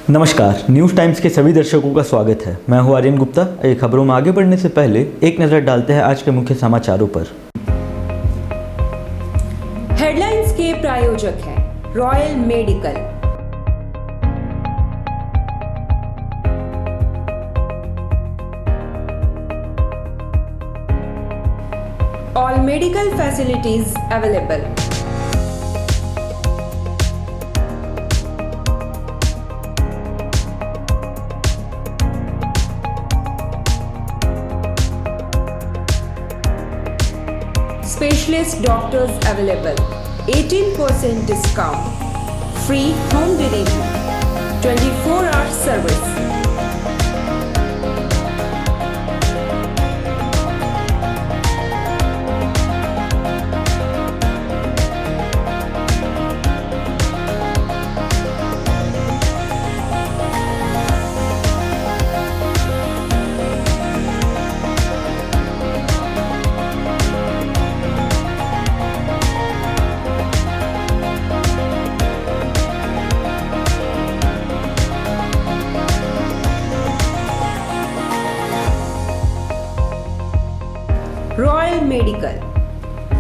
नमस्कार, news times के सभी दर्शकों का स्वागत है। मैं हूं आर्यन गुप्ता। ये खबरों में आगे बढ़ने से पहले एक नज़र डालते हैं आज के मुख्य समाचारों पर। हेडलाइंस के प्रायोजक हैं royal medical. All medical facilities available. Specialist doctors available. 18% discount. Free home delivery. 24-hour service. Royal medical,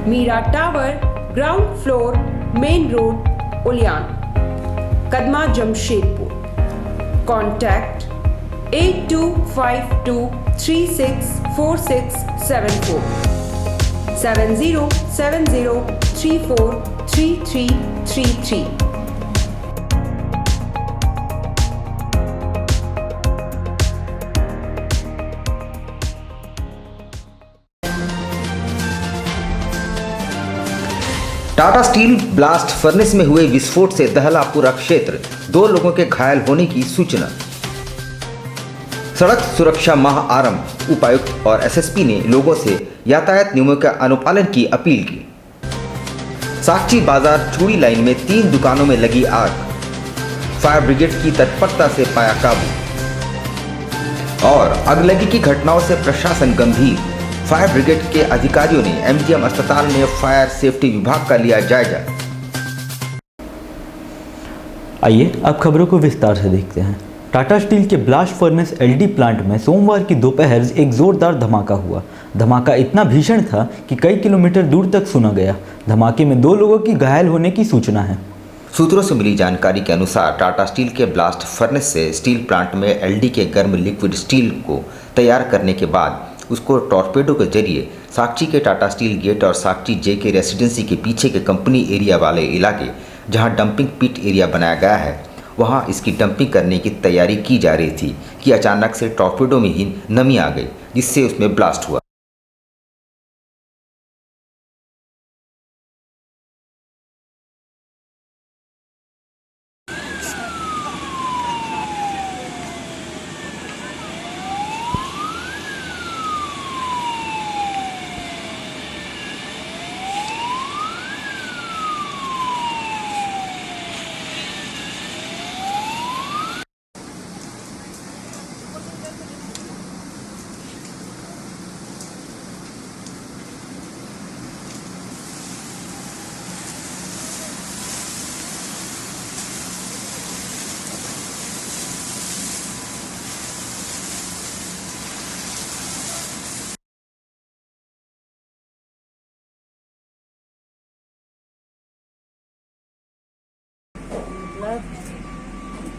Meera tower, ground floor, main road, Uliyan, Kadma, Jamshedpur. Contact 8252364674 7070343333। Tata steel blast furnace में हुए विस्फोट से दहला पूरा क्षेत्र, 2 लोगों के घायल होने की सूचना। सड़क सुरक्षा माह आरंभ, उपायुक्त और एसएसपी ने लोगों से यातायात नियमों का अनुपालन की अपील की। साकची बाजार चूड़ी लाइन में 3 दुकानों में लगी आग, फायर ब्रिगेड की तत्परता से पाया काबू। और अगलगी की घटनाओं से प्रशासन गंभीर, फायर ब्रिगेड के अधिकारियों ने एमजीएम अस्पताल में फायर सेफ्टी विभाग का लिया जायजा। आइए अब खबरों को विस्तार से देखते हैं। टाटा स्टील के ब्लास्ट फर्नेस एलडी प्लांट में सोमवार की दोपहर एक जोरदार धमाका हुआ। धमाका इतना भीषण था कि कई किलोमीटर दूर तक सुना गया। धमाके में 2 लोगों की घायल होने की सूचना है। सूत्रों से मिली जानकारी के अनुसार टाटा स्टील के ब्लास्ट फर्नेस से स्टील प्लांट में एलडी के गर्म लिक्विड स्टील को तैयार करने के बाद उसको टॉर्पेडो के जरिए साकची के टाटा स्टील गेट और साकची जेके रेसिडेंसी के पीछे के कंपनी एरिया वाले इलाके, जहां डंपिंग पिट एरिया बनाया गया है, वहां इसकी डंपिंग करने की तैयारी की जा रही थी कि अचानक से टॉर्पेडो में ही नमी आ गई, जिससे उसमें ब्लास्ट हुआ।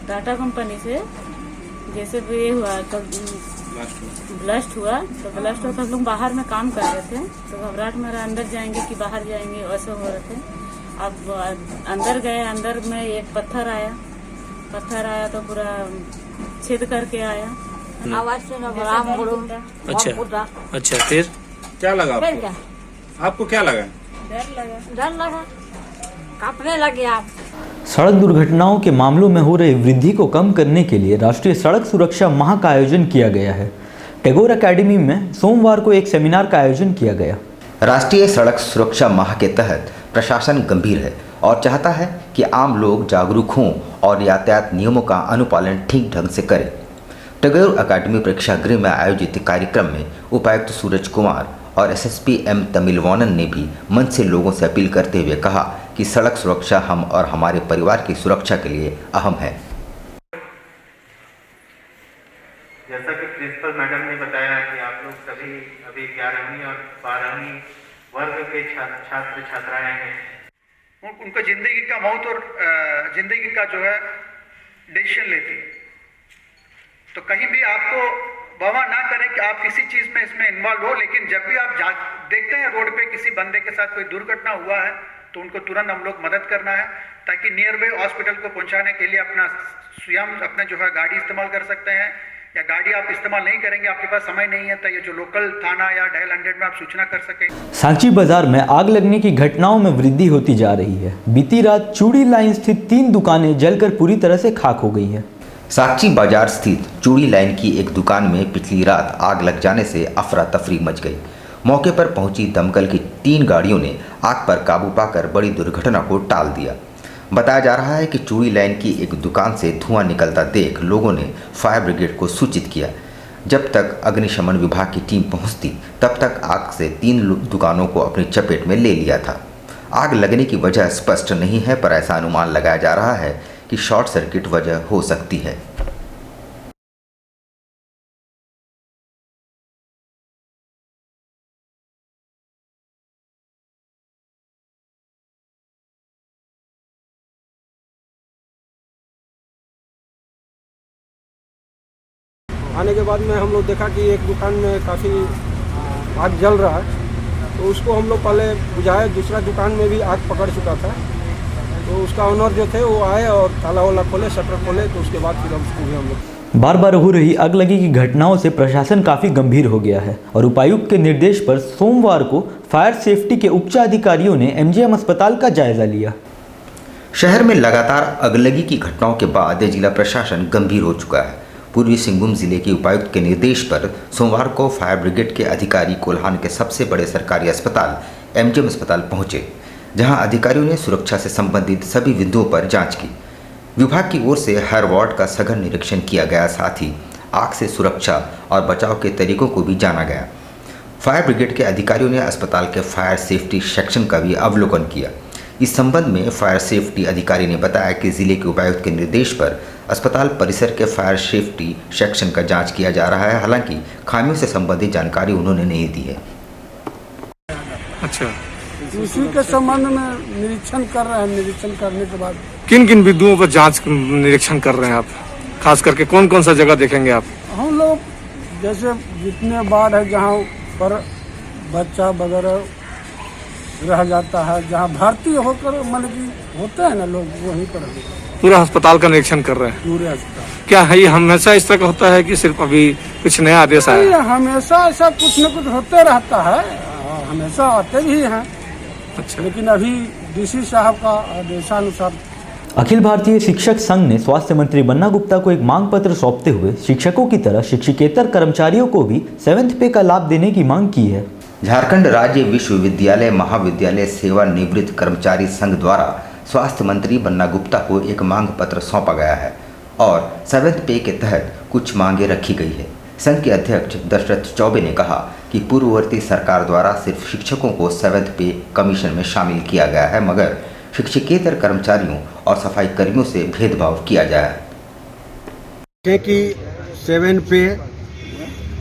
टाटा कंपनी से जैसे भी ये हुआ तो ब्लास्ट हुआ तो हम लोग बाहर में काम कर रहे थे, तो घबराहट में अंदर जाएंगे कि बाहर जाएंगे ऐसे हो रहे थे। अब अंदर गए, अंदर में एक पत्थर आया तो पूरा छेद करके आया। आवाज से अच्छा फिर क्या लगा आपको? आपको क्या लगा? डर लगा, कांपने लगे आप। सड़क दुर्घटनाओं के मामलों में हो रही वृद्धि को कम करने के लिए राष्ट्रीय सड़क सुरक्षा माह का आयोजन किया गया है। टैगोर एकेडमी में सोमवार को एक सेमिनार का आयोजन किया गया। राष्ट्रीय सड़क सुरक्षा माह के तहत प्रशासन गंभीर है और चाहता है कि आम लोग जागरूक हों और यातायात नियमों का अनुपालन ठीक ढंग से करें। टैगोर अकादमी प्रेक्षागृह में आयोजित कार्यक्रम में उपायुक्त सूरज कुमार और एसएसपी एम तमिलवानन ने भी मंच से लोगों से अपील करते हुए कहा कि सड़क सुरक्षा हम और हमारे परिवार की सुरक्षा के लिए अहम है। जैसा कि प्रिंसिपल मैडम ने बताया कि आप लोग सभी अभी 11वीं और 12वीं वर्ग के छात्र छात्राएं हैं। उनको जिंदगी का मौत और जिंदगी का जो है डिसीजन लेती है, तो कहीं भी आपको बावा ना करें कि आप किसी चीज में इसमें इन्वॉल्व हो, लेकिन जब भी आप देखते हैं रोड पे किसी बंदे के साथ कोई दुर्घटना हुआ है तो उनको तुरंत हम लोग मदद करना है, ताकि नियर बाय हॉस्पिटल को पहुंचाने के लिए अपना स्वयं अपने जो है गाड़ी इस्तेमाल कर सकते हैं, या गाड़ी आप इस्तेमाल नहीं करेंगे, आपके पास समय नहीं है, तो ये जो लोकल थाना या डायल 100 में आप सूचना कर सकें। सांची बाजार में आग लगने की घटनाओं में वृद्धि होती जा रही है। बीती रात चूड़ी लाइन स्थित 3 दुकानें जलकर पूरी तरह से खाक हो गई है। साक्षी बाजार स्थित चूड़ी लाइन की एक दुकान में पिछली रात आग लग जाने से अफरा तफरी मच गई। मौके पर पहुंची दमकल की 3 गाड़ियों ने आग पर काबू पाकर बड़ी दुर्घटना को टाल दिया। बताया जा रहा है कि चूड़ी लाइन की एक दुकान से धुआं निकलता देख लोगों ने फायर ब्रिगेड को सूचित किया। जब तक अग्निशमन विभाग की टीम पहुंचती तब तक आग से 3 दुकानों को अपनी चपेट में ले लिया था। आग लगने की वजह स्पष्ट नहीं है, पर ऐसा अनुमान लगाया जा रहा है कि शॉर्ट सर्किट वजह हो सकती है। आने के बाद में हम लोग देखा कि एक दुकान में काफ़ी आग जल रहा है, तो उसको हम लोग पहले बुझाए। दूसरा दुकान में भी आग पकड़ चुका था, तो उसका ओनर जो थे वो आए और ताला वाला खोले, शटर खोले, तो उसके बाद फिर उसको भी हम लोग। बार बार हो रही आगलगी की घटनाओं से प्रशासन काफ़ी गंभीर हो गया है और उपायुक्त के निर्देश पर सोमवार को फायर सेफ्टी के उच्चाधिकारियों ने एमजीएम अस्पताल का जायजा लिया। शहर में लगातार अगलगी की घटनाओं के बाद जिला प्रशासन गंभीर हो चुका है। पूर्वी सिंहभूम जिले के उपायुक्त के निर्देश पर सोमवार को फायर ब्रिगेड के अधिकारी कोल्हान के सबसे बड़े सरकारी अस्पताल एमजीएम अस्पताल पहुंचे, जहां अधिकारियों ने सुरक्षा से संबंधित सभी बिंदुओं पर जांच की। विभाग की ओर से हर वार्ड का सघन निरीक्षण किया गया, साथ ही आग से सुरक्षा और बचाव के तरीकों को भी जाना गया। फायर ब्रिगेड के अधिकारियों ने अस्पताल के फायर सेफ्टी सेक्शन का भी अवलोकन किया। इस संबंध में फायर सेफ्टी अधिकारी ने बताया कि जिले के उपायुक्त के निर्देश पर अस्पताल परिसर के फायर सेफ्टी सेक्शन का जांच किया जा रहा है। हालांकि खामियों से संबंधित जानकारी उन्होंने नहीं दी है। अच्छा, उसी के संबंध में निरीक्षण कर रहे हैं। निरीक्षण करने के बाद किन किन बिंदुओं पर जांच निरीक्षण कर रहे हैं आप? खास करके कौन कौन सा जगह देखेंगे आप? हम लोग जैसे जितने बाढ़ है जहाँ पर बच्चा वगैरह रह जाता है, जहाँ भर्ती होकर मतलब कि होते हैं ना लोग, वहीं पर पूरा अस्पताल का निरीक्षण कर रहे हैं। पूरे अस्पताल क्या है ये हमेशा इस तरह का होता है कि सिर्फ अभी कुछ नया आदेश आया? नहीं, हमेशा ऐसा कुछ न कुछ होते रहता है, हमेशा आते भी हैं। अच्छा, लेकिन अभी डीसी साहब का आदेशानुसार अखिल भारतीय शिक्षक संघ ने स्वास्थ्य मंत्री बन्ना गुप्ता को एक मांग पत्र सौंपते हुए शिक्षकों की तरह शिक्षकेतर कर्मचारियों को भी 7th पे का लाभ देने की मांग की है। झारखंड राज्य विश्वविद्यालय महाविद्यालय सेवानिवृत्त कर्मचारी संघ द्वारा स्वास्थ्य मंत्री बन्ना गुप्ता को एक मांग पत्र सौंपा गया है और 7th पे के तहत कुछ मांगे रखी गई है। संघ के अध्यक्ष दशरथ चौबे ने कहा कि पूर्ववर्ती सरकार द्वारा सिर्फ शिक्षकों को 7th पे कमीशन में शामिल किया गया है, मगर शिक्षकेतर कर्मचारियों और सफाई कर्मियों से भेदभाव किया जाए। कि 7 पे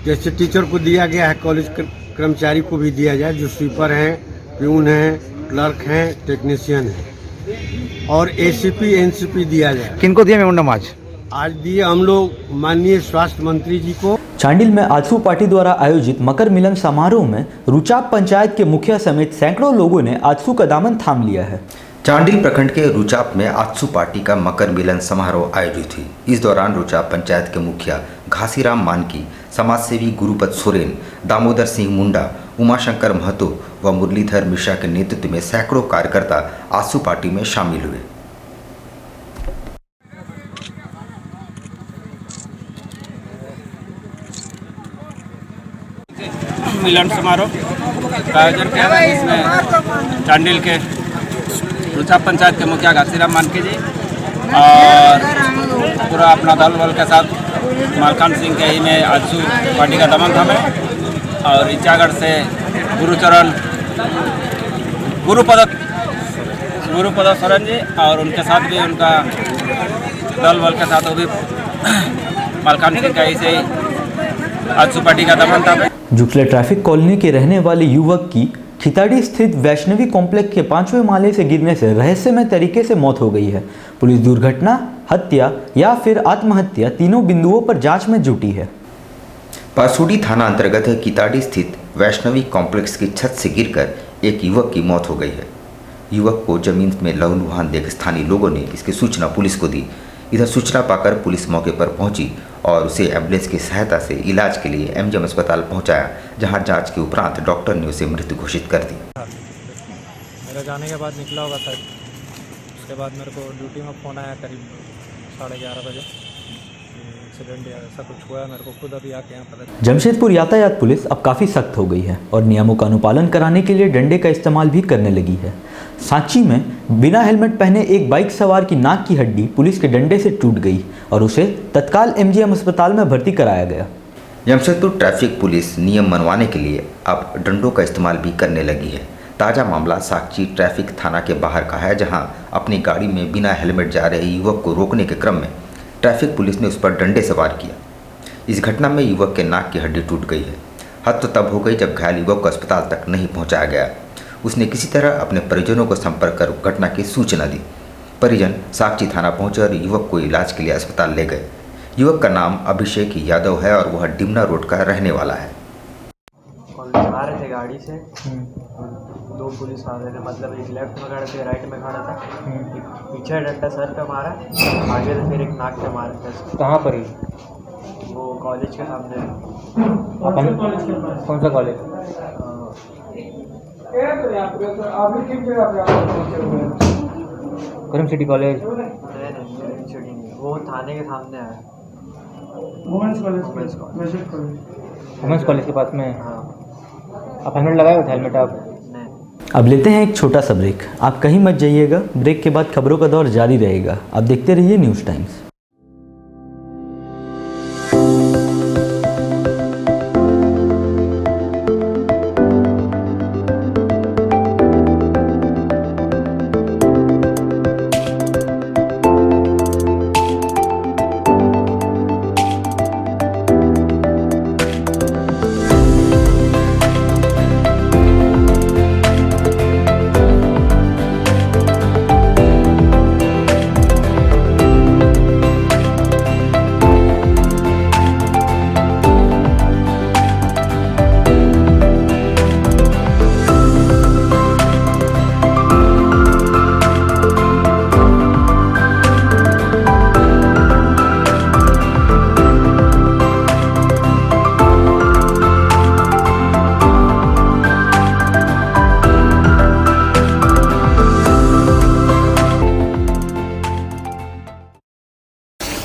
जैसे टीचर को दिया गया है, कॉलेज कर्मचारी को भी दिया जाए, जो स्वीपर हैं, प्यून हैं, क्लर्क हैं, टेक्नीशियन हैं, और एसीपी एनसीपी दिया जाए। किनको दिया मेमोरेंडम आज दिए हम लोग माननीय स्वास्थ्य मंत्री जी को। चांडिल में आजसू पार्टी द्वारा आयोजित मकर मिलन समारोह में रुचाप पंचायत के मुखिया समेत सैकड़ों लोगों ने आजसू का दामन थाम लिया है। चांडिल प्रखंड के रुचाप में आजसू पार्टी का मकर मिलन समारोह आयोजित हुई। इस दौरान रुचाप पंचायत के मुखिया घासीराम मानकी, समाजसेवी गुरुपत सोरेन, दामोदर सिंह मुंडा, उमाशंकर महतो व मुरलीधर मिश्रा के नेतृत्व में सैकड़ों कार्यकर्ता आजसू पार्टी में शामिल हुए। मिलन समारोह का आयोजन किया गया, जिसमें चांडिल के रुचाप पंचायत के मुखिया घासीराम मानकी जी और पूरा अपना दल बल के साथ मालखान सिंह के ही में आजसू पार्टी का दमन थामे और इचागढ़ से गुरुचरण गुरुपद सोरेन जी और उनके साथ भी उनका दल बल के साथ वो भी मालखान सिंह का ही से आज सुपाटी का दमन था। जुटले ट्रैफिक कॉलोनी के रहने वाले युवक की खिताड़ी स्थित वैष्णवी कॉम्प्लेक्स के 5वें माले से गिरने से रहस्यमय तरीके से मौत हो गई है। पुलिस दुर्घटना, हत्या या फिर आत्महत्या तीनों बिंदुओं पर जांच में जुटी है। पासुड़ी थाना अंतर्गत किताड़ी स्थित वैष्णवी कॉम्प्लेक्स की छत से गिरकर एक युवक की मौत हो गई है। युवक को जमीन में लहूलुहान देख स्थानीय लोगों ने इसकी सूचना पुलिस को दी। इधर सूचना पाकर पुलिस मौके पर पहुंची और उसे एम्बुलेंस की सहायता से इलाज के लिए एमजीएम अस्पताल पहुंचाया, जहां जांच के उपरांत डॉक्टर ने उसे मृत घोषित कर दी। मेरा जाने के बाद निकला होगा सर। उसके बाद मेरे को ड्यूटी में फ़ोन आया करीब 11:30 बजे, एक्सीडेंट या ऐसा कुछ हुआ है। मेरे को खुद अभी आके यहाँ पता। जमशेदपुर यातायात पुलिस अब काफ़ी सख्त हो गई है और नियमों का अनुपालन कराने के लिए डंडे का इस्तेमाल भी करने लगी है। सांची में बिना हेलमेट पहने एक बाइक सवार की नाक की हड्डी पुलिस के डंडे से टूट गई और उसे तत्काल एमजीएम अस्पताल में भर्ती कराया गया। जमशेदपुर ट्रैफिक पुलिस नियम मनवाने के लिए अब डंडों का इस्तेमाल भी करने लगी है। ताज़ा मामला साकची ट्रैफिक थाना के बाहर का है, जहां अपनी गाड़ी में बिना हेलमेट जा रहे युवक को रोकने के क्रम में ट्रैफिक पुलिस ने उस पर डंडे से वार किया। इस घटना में युवक के नाक की हड्डी टूट गई है। हद तो तब हो गई जब घायल युवक को अस्पताल तक नहीं पहुंचाया गया। उसने किसी तरह अपने परिजनों को संपर्क कर घटना की सूचना दी। परिजन साकची थाना पहुंचे और युवक को इलाज के लिए अस्पताल ले गए। युवक का नाम अभिषेक यादव है और वह डिमना रोड का रहने वाला है। आ रहे थे गाड़ी से, दो पुलिस आ रहे थे, मतलब एक लेफ्ट में खड़ा था, राइट में खड़ा था। एक पीछे डंडा सर पे मारा, आगे से फिर एक नाक पे मारा था। कहाँ पर ही? वो कॉलेज के सामने। कौन सा कॉलेज? करीम सिटी कॉलेज? नहीं, सिटी नहीं, वो थाने के सामने है। वुमेंस कॉलेज के पास में। हाँ। आप हेलमेट लगाए हो? हेलमेट आप? अब लेते हैं एक छोटा सा ब्रेक। आप कहीं मत जाइएगा, ब्रेक के बाद खबरों का दौर जारी रहेगा। आप देखते रहिए न्यूज़ टाइम्स।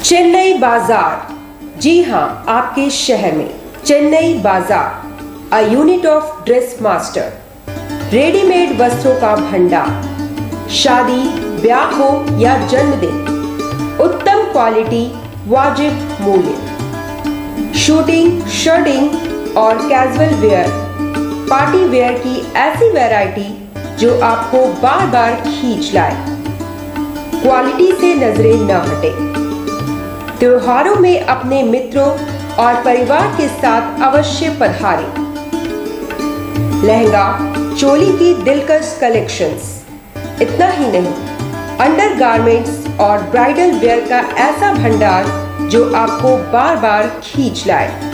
चेन्नई बाजार, जी हां, आपके शहर में चेन्नई बाजार, a unit of dress master, readymade वस्त्रों का भंडार। शादी, ब्याह हो या जन्मदिन, उत्तम क्वालिटी, वाजिब मूल्य। शूटिंग, शर्टिंग और कैजुअल वेयर, पार्टी वेयर की ऐसी वैरायटी जो आपको बार बार खींच लाए। क्वालिटी से नजरें न हटे। त्योहारों में अपने मित्रों और परिवार के साथ अवश्य पधारें। लहंगा, चोली की दिलकश कलेक्शंस। इतना ही नहीं, अंडरगारमेंट्स और ब्राइडल वेयर का ऐसा भंडार जो आपको बार बार खींच लाए।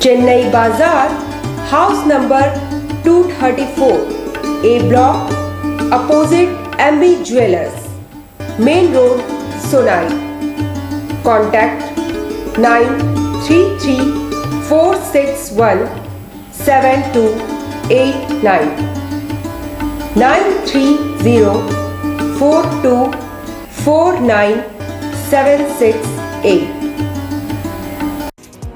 Chennai Bazaar, house number 234, A block, opposite MB Jewelers, Main Road, Sonai. Contact 933-461-7289, 930-4249-768.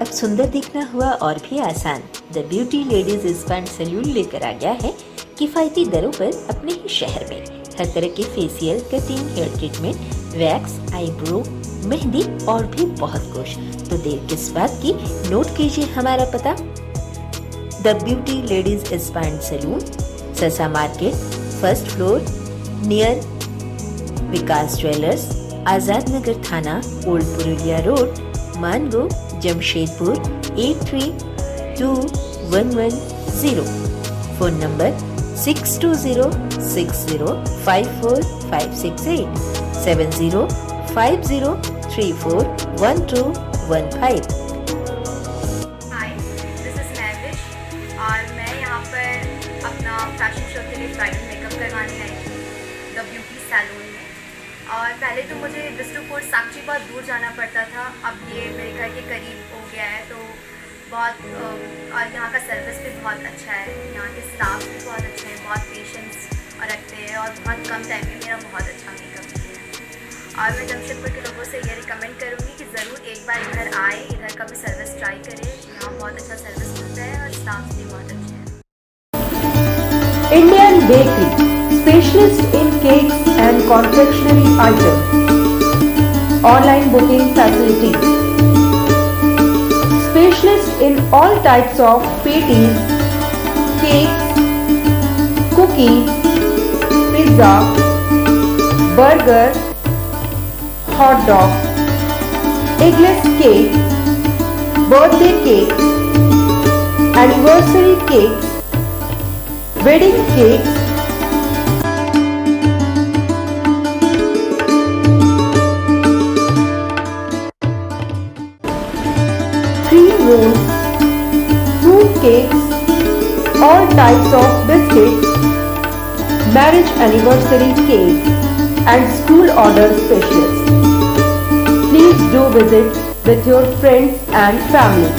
अब सुंदर दिखना हुआ और भी आसान। The beauty ladies spa and salon लेकर आ गया है किफ़ायती दरों पर अपने ही शहर में। हर तरह के facial, cutting, hair treatment, wax, eyebrow, mehndi और भी बहुत कुछ। तो देर किस बात की, नोट कीजिए हमारा पता। The beauty ladies spa and salon, Sasa market, first floor, near Vikas jewellers, Azad Nagar थाना, old Purulia road, Mango, Jamshedpur 832110। Phone number 6206054568 7050341215। Hi, this is Mavish और मैं यहाँ पर अपना फैशन शो के लिए ब्राइडल मेकअप करवाने आई थी द ब्यूटी सैलून में। और पहले तो मुझे बिष्णुपुर साक्षी बहुत दूर जाना पड़ता था, अब ये मेरे घर के करीब हो गया है। तो बहुत और यहाँ का सर्विस भी बहुत अच्छा है, यहाँ के स्टाफ भी बहुत अच्छे हैं, बहुत पेशेंस रखते हैं और बहुत कम टाइम में मेरा बहुत अच्छा मेकअप किया है। और मैं जमशेदपुर के लोगों से ये रिकमेंड करूँगी कि ज़रूर एक बार इधर आए, इधर का भी सर्विस ट्राई करें। यहाँ बहुत अच्छा सर्विस मिलता है और स्टाफ भी बहुत अच्छे हैं। Indian Bakery, specialist in cakes and confectionery items. Online booking facilities. Specialist in all types of patties, cakes, cookies, pizza, burger, hot dog, eggless cake, birthday cake, anniversary cakes, wedding cakes, cream rolls, fruit cakes, all types of biscuits, marriage anniversary cakes, and school order specials. Please do visit with your friends and family.